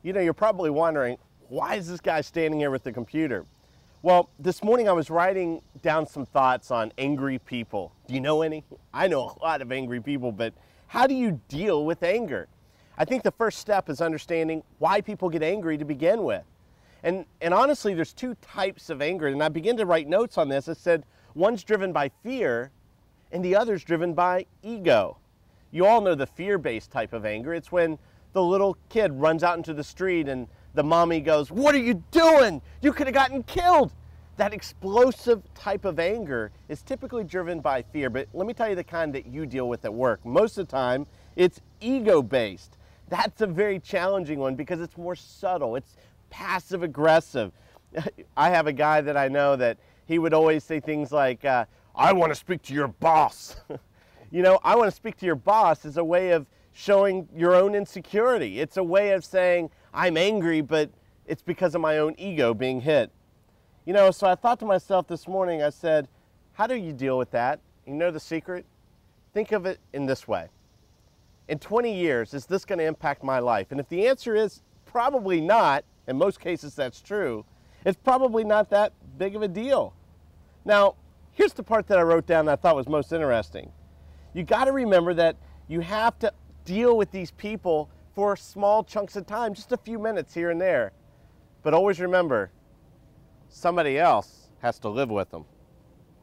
You know, you're probably wondering, why is this guy standing here with the computer? Well, this morning I was writing down some thoughts on angry people. Do you know any? I know a lot of angry people, but how do you deal with anger? I think the first step is understanding why people get angry to begin with. And honestly, there's two types of anger, and I began to write notes on this. I said, one's driven by fear, and the other's driven by ego. You all know the fear-based type of anger. It's when the little kid runs out into the street and the mommy goes, "What are you doing? You could have gotten killed." That explosive type of anger is typically driven by fear, but let me tell you the kind that you deal with at work. Most of the time, it's ego-based. That's a very challenging one because it's more subtle. It's passive-aggressive. I have a guy that I know that he would always say things like, "I want to speak to your boss." You know, I want to speak to your boss is a way of showing your own insecurity. It's a way of saying, I'm angry, but it's because of my own ego being hit. You know, so I thought to myself this morning, I said, how do you deal with that? You know the secret? Think of it in this way. In 20 years, is this going to impact my life? And if the answer is probably not, in most cases that's true, it's probably not that big of a deal. Now, here's the part that I wrote down that I thought was most interesting. You got to remember that you have to deal with these people for small chunks of time, just a few minutes here and there. But always remember, somebody else has to live with them.